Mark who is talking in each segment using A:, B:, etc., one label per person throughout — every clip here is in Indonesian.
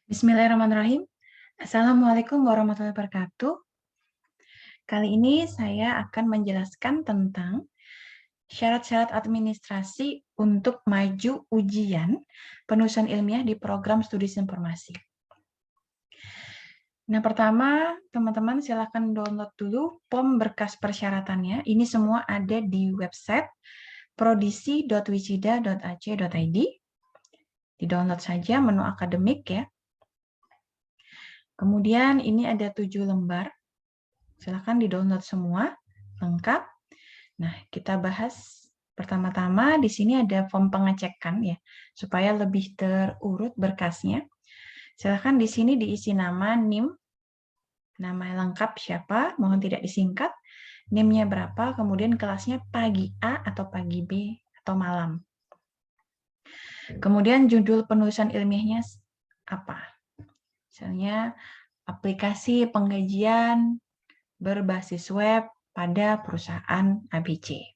A: Bismillahirrahmanirrahim. Assalamualaikum warahmatullahi wabarakatuh. Kali ini saya akan menjelaskan tentang syarat-syarat administrasi untuk maju ujian penulisan ilmiah di program studi informasi. Nah, pertama, teman-teman silakan download dulu POM berkas persyaratannya. Ini semua ada di website prodisi.wisida.ac.id. Di-download saja menu akademik ya. Kemudian ini ada 7 lembar. Silahkan di-download semua, lengkap. Nah, kita bahas pertama-tama di sini ada form pengecekan ya, supaya lebih terurut berkasnya. Silahkan di sini diisi nama, NIM, nama lengkap siapa, mohon tidak disingkat, NIM-nya berapa, kemudian kelasnya pagi A atau pagi B atau malam. Kemudian judul penulisan ilmiahnya apa? Misalnya aplikasi pengkajian berbasis web pada perusahaan ABC.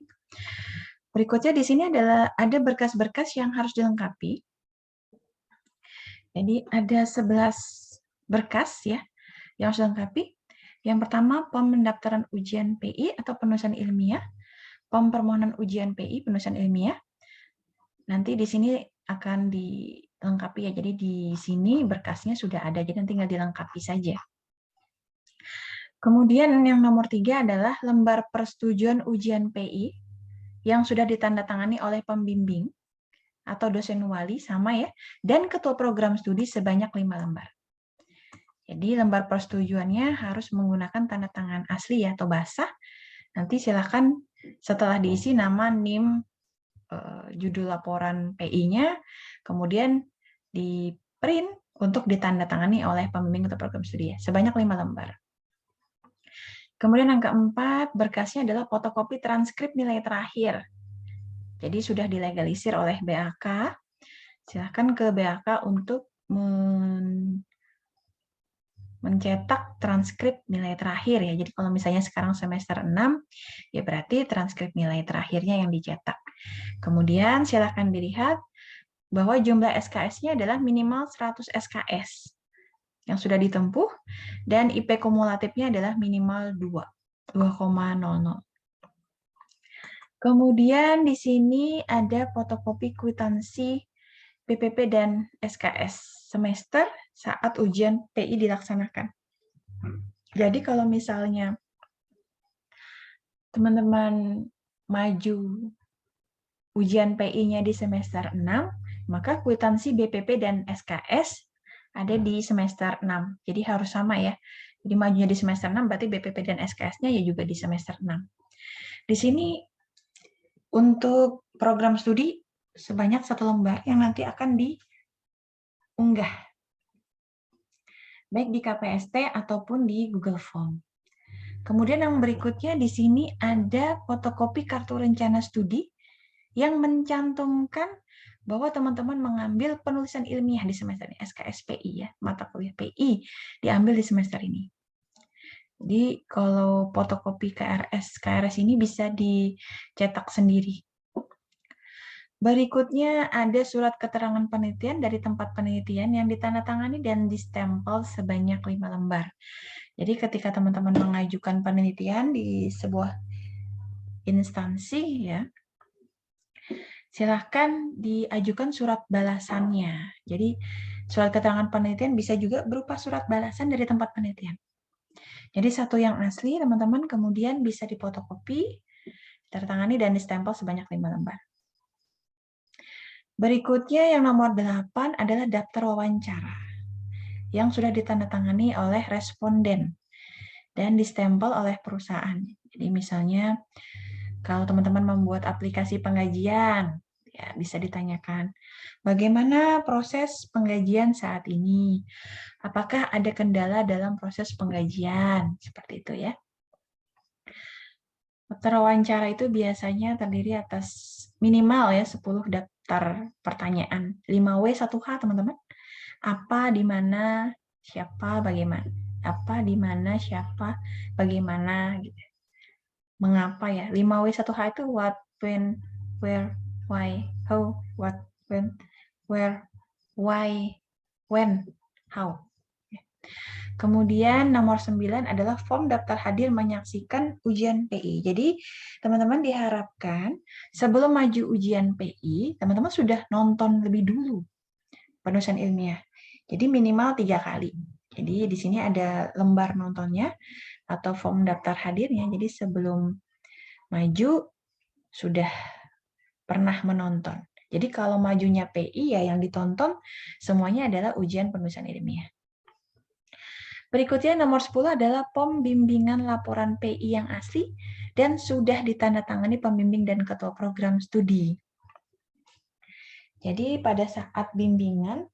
A: Berikutnya di sini adalah ada berkas-berkas yang harus dilengkapi. Jadi ada 11 berkas ya yang harus dilengkapi. Yang pertama POM pendaftaran ujian PI atau penulisan ilmiah, POM permohonan ujian PI penulisan ilmiah. Nanti di sini akan dilengkapi ya. Jadi di sini berkasnya sudah ada, jadi tinggal dilengkapi saja. Kemudian yang nomor 3 adalah lembar persetujuan ujian PI yang sudah ditandatangani oleh pembimbing atau dosen wali sama ya, dan ketua program studi sebanyak 5 lembar. Jadi lembar persetujuannya harus menggunakan tanda tangan asli ya atau basah. Nanti silakan setelah diisi nama, NIM, judul laporan PI-nya, kemudian di print untuk ditandatangani oleh pembimbing atau program studi ya, sebanyak 5 lembar. Kemudian yang keempat, berkasnya adalah fotokopi transkrip nilai terakhir. Jadi sudah dilegalisir oleh BAK. Silahkan ke BAK untuk mencetak transkrip nilai terakhir ya. Jadi kalau misalnya sekarang semester 6, ya berarti transkrip nilai terakhirnya yang dicetak. Kemudian silahkan dilihat bahwa jumlah SKS-nya adalah minimal 100 SKS yang sudah ditempuh, dan IP kumulatifnya adalah minimal 2,00. Kemudian di sini ada fotokopi kwitansi PPP dan SKS semester saat ujian PI dilaksanakan. Jadi kalau misalnya teman-teman maju ujian PI-nya di semester 6, maka kwitansi BPP dan SKS ada di semester 6. Jadi harus sama ya. Jadi majunya di semester 6 berarti BPP dan SKS-nya ya juga di semester 6. Di sini untuk program studi sebanyak 1 lembar yang nanti akan diunggah, baik di KPST ataupun di Google Form. Kemudian yang berikutnya di sini ada fotokopi kartu rencana studi yang mencantumkan bahwa teman-teman mengambil penulisan ilmiah di semester ini, SKS PI ya, mata kuliah PI diambil di semester ini. Jadi kalau fotokopi KRS ini bisa dicetak sendiri. Berikutnya ada surat keterangan penelitian dari tempat penelitian yang ditandatangani dan distempel sebanyak 5 lembar. Jadi ketika teman-teman mengajukan penelitian di sebuah instansi ya, silahkan diajukan surat balasannya. Jadi surat keterangan penelitian bisa juga berupa surat balasan dari tempat penelitian. Jadi satu yang asli teman-teman kemudian bisa difotokopi, tertangani dan distempel sebanyak 5 lembar. Berikutnya yang nomor 8 adalah daftar wawancara yang sudah ditandatangani oleh responden dan distempel oleh perusahaan. Jadi misalnya kalau teman-teman membuat aplikasi penggajian, ya bisa ditanyakan, bagaimana proses penggajian saat ini? Apakah ada kendala dalam proses penggajian? Seperti itu ya. Daftar wawancara itu biasanya terdiri atas minimal ya 10 daftar pertanyaan. 5W 1H teman-teman. Apa, di mana, siapa, bagaimana. Apa, di mana, siapa, bagaimana gitu. Mengapa ya? 5W 1H itu what, when, where, why, how, what, when, where, why, when. how. Kemudian nomor 9 adalah form daftar hadir menyaksikan ujian PI. Jadi teman-teman diharapkan sebelum maju ujian PI, teman-teman sudah nonton lebih dulu penulisan ilmiah. Jadi minimal 3 kali. Jadi di sini ada lembar nontonnya atau form daftar hadirnya. Jadi sebelum maju sudah pernah menonton. Jadi kalau majunya PI ya yang ditonton semuanya adalah ujian penulisan ilmiah. Berikutnya nomor 10 adalah POM bimbingan laporan PI yang asli dan sudah ditandatangani pembimbing dan ketua program studi. Jadi pada saat bimbingan,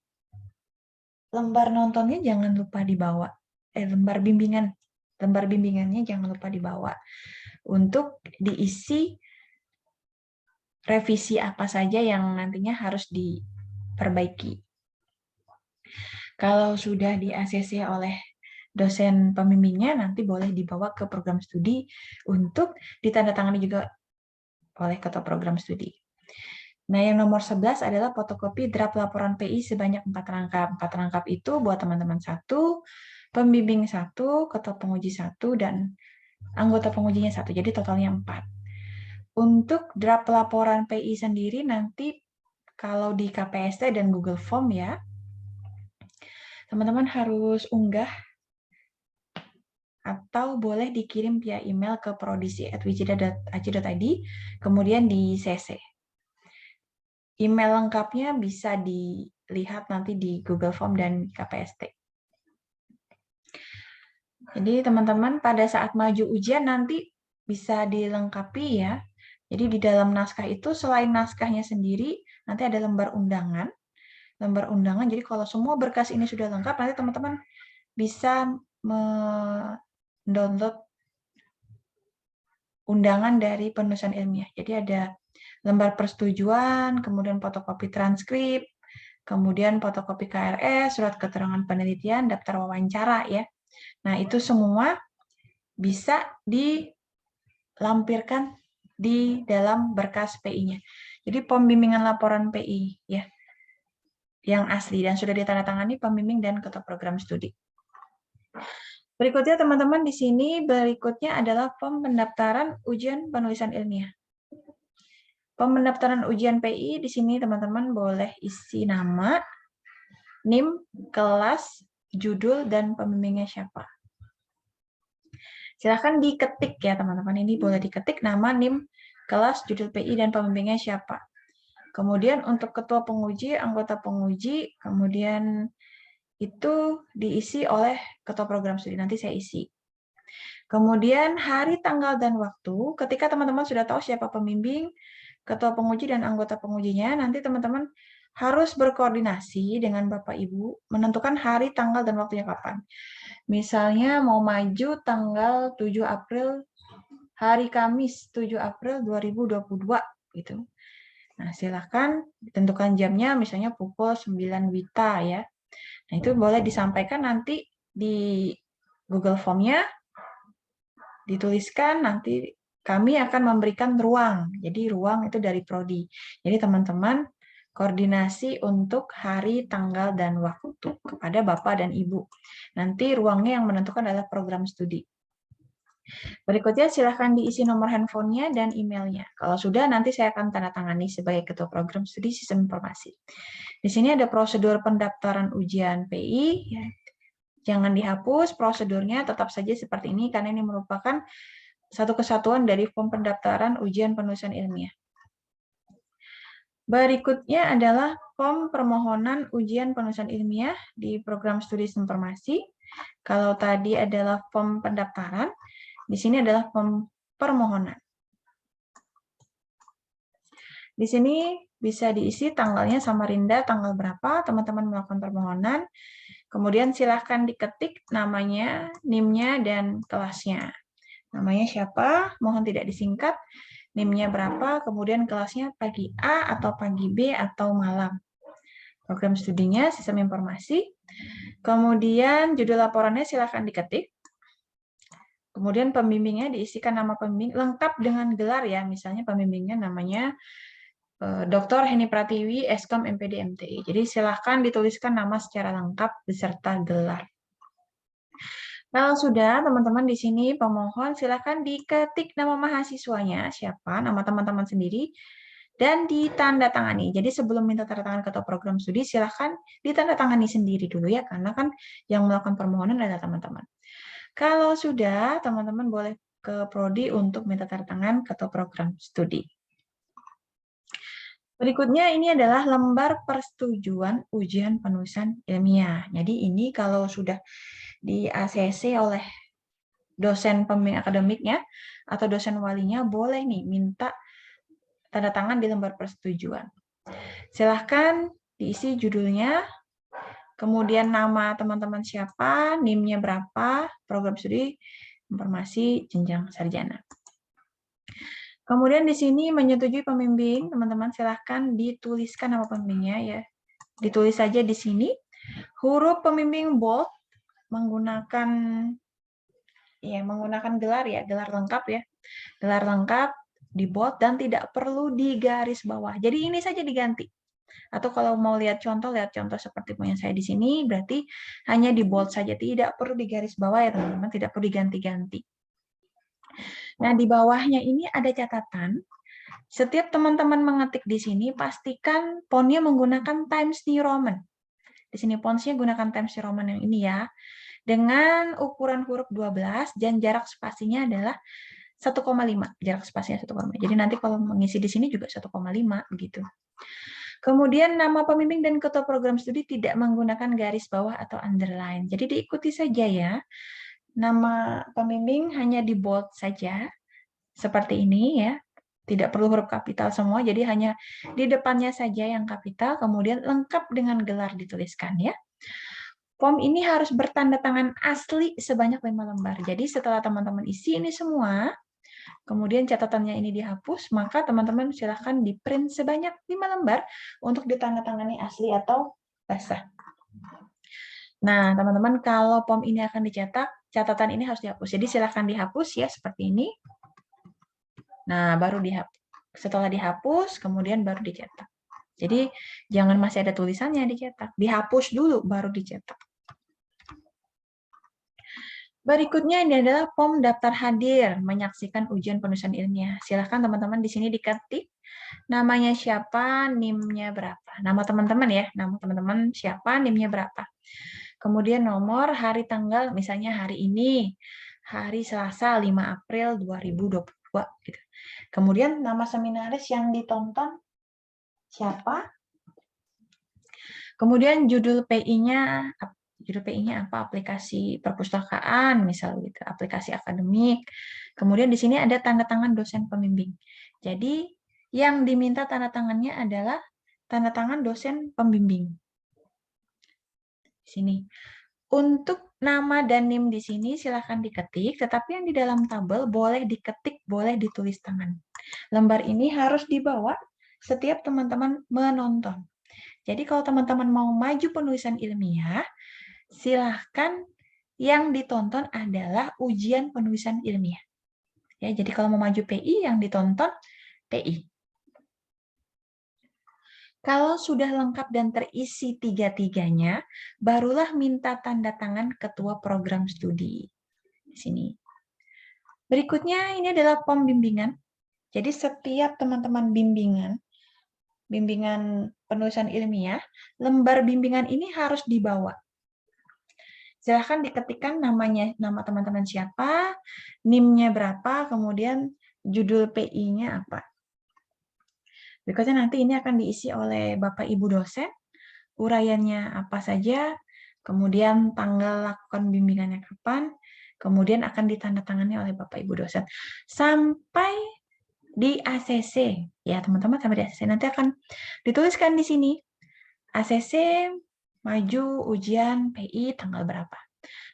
A: lembar nontonnya jangan lupa dibawa. Lembar bimbingannya jangan lupa dibawa untuk diisi revisi apa saja yang nantinya harus diperbaiki. Kalau sudah di-ACC oleh dosen pembimbingnya, nanti boleh dibawa ke program studi untuk ditandatangani juga oleh ketua program studi. Nah, yang nomor 11 adalah fotokopi draft laporan PI sebanyak 4 rangkap. 4 rangkap itu buat teman-teman 1, pembimbing 1, ketua penguji 1, dan anggota pengujinya 1. Jadi totalnya 4. Untuk draft laporan PI sendiri nanti kalau di KPST dan Google Form ya, teman-teman harus unggah atau boleh dikirim via email ke prodisi@wijida.ac.id, kemudian di CC. Email lengkapnya bisa dilihat nanti di Google Form dan KPST. Jadi teman-teman pada saat maju ujian nanti bisa dilengkapi ya. Jadi di dalam naskah itu selain naskahnya sendiri, nanti ada lembar undangan. Lembar undangan, jadi kalau semua berkas ini sudah lengkap, nanti teman-teman bisa mendownload undangan dari penulisan ilmiah. Jadi ada lembar persetujuan, kemudian fotokopi transkrip, kemudian fotokopi KRS, surat keterangan penelitian, daftar wawancara ya. Nah, itu semua bisa dilampirkan di dalam berkas PI-nya. Jadi pembimbingan laporan PI ya yang asli dan sudah ditandatangani pembimbing dan ketua program studi. Berikutnya teman-teman di sini berikutnya adalah form pendaftaran ujian penulisan ilmiah. Pendaftaran ujian PI di sini teman-teman boleh isi nama, NIM, kelas, judul, dan pembimbingnya siapa. Silahkan diketik ya teman-teman, ini boleh diketik nama, NIM, kelas, judul PI, dan pembimbingnya siapa. Kemudian untuk ketua penguji, anggota penguji, kemudian itu diisi oleh ketua program studi, nanti saya isi. Kemudian hari, tanggal, dan waktu, ketika teman-teman sudah tahu siapa pembimbing, ketua penguji, dan anggota pengujinya, nanti teman-teman harus berkoordinasi dengan Bapak Ibu, menentukan hari, tanggal, dan waktunya kapan. Misalnya mau maju tanggal 7 April, hari Kamis 7 April 2022, gitu. Nah, silakan ditentukan jamnya, misalnya pukul 9 WITA ya. Nah, itu boleh disampaikan nanti di Google Form-nya, dituliskan nanti kami akan memberikan ruang. Jadi ruang itu dari prodi. Jadi teman-teman koordinasi untuk hari, tanggal, dan waktu kepada Bapak dan Ibu. Nanti ruangnya yang menentukan adalah program studi. Berikutnya silahkan diisi nomor handphonenya dan emailnya. Kalau sudah nanti saya akan tanda tangani sebagai ketua program studi sistem informasi. Di sini ada prosedur pendaftaran ujian PI. Ya. Jangan dihapus, prosedurnya tetap saja seperti ini karena ini merupakan satu kesatuan dari form pendaftaran ujian penulisan ilmiah. Berikutnya adalah form permohonan ujian penulisan ilmiah di program studi informasi. Kalau tadi adalah form pendaftaran, di sini adalah form permohonan. Di sini bisa diisi tanggalnya Samarinda, tanggal berapa teman-teman melakukan permohonan. Kemudian silahkan diketik namanya, NIM-nya, dan kelasnya. Namanya siapa, mohon tidak disingkat, NIM-nya berapa, kemudian kelasnya pagi A atau pagi B atau malam. Program studinya sistem informasi. Kemudian judul laporannya silahkan diketik. Kemudian pembimbingnya diisikan nama pembimbing lengkap dengan gelar ya, misalnya pembimbingnya namanya Dr. Heni Pratiwi, Eskom MPD MTI. Jadi silahkan dituliskan nama secara lengkap beserta gelar. Kalau sudah, teman-teman di sini pemohon silahkan diketik nama mahasiswanya, siapa, nama teman-teman sendiri, dan ditandatangani. Jadi sebelum minta tanda tangan ketua program studi, silahkan ditandatangani sendiri dulu ya, karena kan yang melakukan permohonan adalah teman-teman. Kalau sudah, teman-teman boleh ke Prodi untuk minta tanda tangan ketua program studi. Berikutnya ini adalah lembar persetujuan ujian penulisan ilmiah. Jadi ini kalau sudah di ACC oleh dosen pembimbing akademiknya atau dosen walinya, boleh nih minta tanda tangan di lembar persetujuan. Silahkan diisi judulnya, kemudian nama teman-teman siapa, NIM-nya berapa, program studi, informasi jenjang sarjana. Kemudian di sini menyetujui pembimbing, teman-teman silahkan dituliskan nama pembimbingnya ya. Ditulis saja di sini. Huruf pembimbing bold menggunakan gelar ya, gelar lengkap ya. Gelar lengkap di bold dan tidak perlu di garis bawah. Jadi ini saja diganti. Atau kalau mau lihat contoh seperti punya saya di sini, berarti hanya di bold saja, tidak perlu di garis bawah ya teman-teman, tidak perlu diganti-ganti. Nah, di bawahnya ini ada catatan. Setiap teman-teman mengetik di sini, pastikan fontnya menggunakan Times New Roman. Di sini fontsnya gunakan Times New Roman yang ini ya. Dengan ukuran huruf 12 dan jarak spasinya adalah 1,5. Jarak spasinya 1,5. Jadi nanti kalau mengisi di sini juga 1,5 begitu. Kemudian nama pembimbing dan ketua program studi tidak menggunakan garis bawah atau underline. Jadi diikuti saja ya. Nama pembimbing hanya di bold saja, seperti ini ya. Tidak perlu huruf kapital semua, jadi hanya di depannya saja yang kapital, kemudian lengkap dengan gelar dituliskan ya. Form ini harus bertanda tangan asli sebanyak 5 lembar. Jadi setelah teman-teman isi ini semua, kemudian catatannya ini dihapus, maka teman-teman silahkan di-print sebanyak 5 lembar untuk ditandatangani asli atau basah. Nah, teman-teman, kalau form ini akan dicetak, catatan ini harus dihapus. Jadi silahkan dihapus ya, seperti ini. Nah, baru dihapus. Setelah dihapus, kemudian baru dicetak. Jadi, jangan masih ada tulisannya dicetak. Dihapus dulu, baru dicetak. Berikutnya ini adalah form daftar hadir menyaksikan ujian penulisan ilmiah. Silahkan teman-teman di sini diketik namanya siapa, NIM-nya berapa. Nama teman-teman ya, nama teman-teman siapa, NIM-nya berapa. Kemudian nomor, hari, tanggal, misalnya hari ini, hari Selasa 5 April 2022. Gitu. Kemudian nama seminaris yang ditonton siapa. Kemudian judul PI-nya apa, aplikasi perpustakaan, misal gitu, aplikasi akademik. Kemudian di sini ada tanda tangan dosen pembimbing. Jadi yang diminta tanda tangannya adalah tanda tangan dosen pembimbing. Di sini. Untuk nama dan NIM di sini silahkan diketik, tetapi yang di dalam tabel boleh diketik, boleh ditulis tangan. Lembar ini harus dibawa setiap teman-teman menonton. Jadi kalau teman-teman mau maju penulisan ilmiah, silahkan yang ditonton adalah ujian penulisan ilmiah. Ya, jadi kalau mau maju PI, yang ditonton PI. Kalau sudah lengkap dan terisi tiga-tiganya, barulah minta tanda tangan ketua program studi. Di sini. Berikutnya ini adalah form bimbingan. Jadi setiap teman-teman bimbingan penulisan ilmiah, lembar bimbingan ini harus dibawa. Silahkan diketikkan namanya, nama teman-teman siapa, NIM-nya berapa, kemudian judul PI-nya apa. Berikutnya nanti ini akan diisi oleh Bapak Ibu dosen, uraiannya apa saja, kemudian tanggal lakukan bimbingannya kapan, kemudian akan ditandatangani oleh Bapak Ibu dosen. Sampai di ACC, ya teman-teman, sampai di ACC. Nanti akan dituliskan di sini, ACC maju ujian PI tanggal berapa.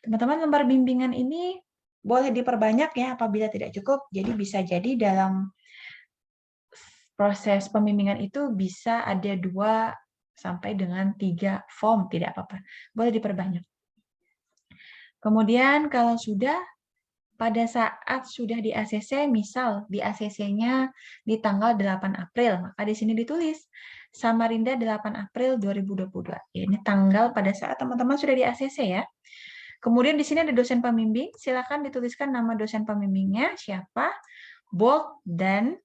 A: Teman-teman, lembar bimbingan ini boleh diperbanyak ya apabila tidak cukup. Jadi bisa jadi dalam proses pembimbingan itu bisa ada 2 sampai dengan 3 form, tidak apa-apa. Boleh diperbanyak. Kemudian kalau sudah, pada saat sudah di ACC, misal di ACC-nya di tanggal 8 April, maka di sini ditulis Samarinda 8 April 2022. Ini tanggal pada saat teman-teman sudah di ACC ya. Kemudian di sini ada dosen pembimbing, silakan dituliskan nama dosen pembimbingnya, siapa, bold, dan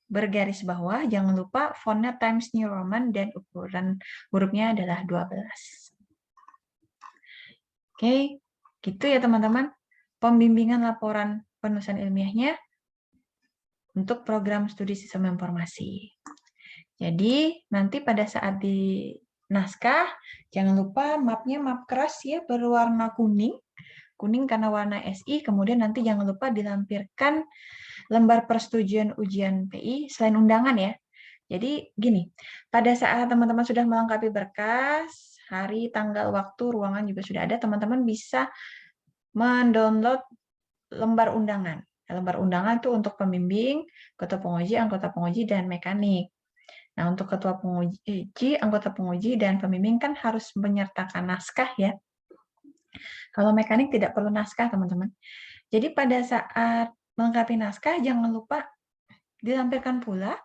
A: bergaris bawah, jangan lupa fontnya Times New Roman dan ukuran hurufnya adalah 12. Oke, gitu ya teman-teman. Pembimbingan laporan penulisan ilmiahnya untuk program studi sistem informasi. Jadi, nanti pada saat di naskah, jangan lupa mapnya map keras ya, berwarna kuning. Kuning karena warna SI, kemudian nanti jangan lupa dilampirkan lembar persetujuan ujian PI selain undangan ya. Jadi gini, pada saat teman-teman sudah melengkapi berkas, hari, tanggal, waktu, ruangan juga sudah ada, teman-teman bisa mendownload lembar undangan. Lembar undangan itu untuk pembimbing, ketua penguji, anggota penguji, dan mekanik. Nah, untuk ketua penguji, anggota penguji, dan pembimbing kan harus menyertakan naskah ya. Kalau mekanik tidak perlu naskah, teman-teman. Jadi pada saat melengkapi naskah, jangan lupa dilampirkan pula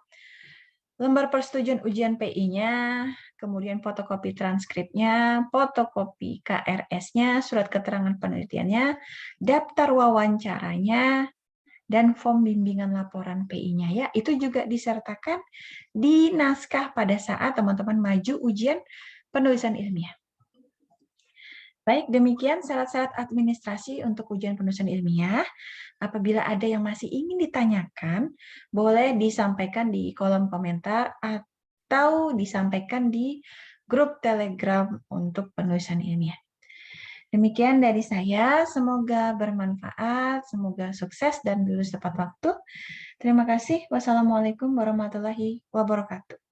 A: lembar persetujuan ujian PI-nya, kemudian fotokopi transkripnya, fotokopi KRS-nya, surat keterangan penelitiannya, daftar wawancaranya, dan form bimbingan laporan PI-nya ya. Itu juga disertakan di naskah pada saat teman-teman maju ujian penulisan ilmiah. Baik, demikian syarat-syarat administrasi untuk ujian penulisan ilmiah. Apabila ada yang masih ingin ditanyakan, boleh disampaikan di kolom komentar atau disampaikan di grup Telegram untuk penulisan ilmiah. Demikian dari saya, semoga bermanfaat, semoga sukses dan lulus tepat waktu. Terima kasih. Wassalamualaikum warahmatullahi wabarakatuh.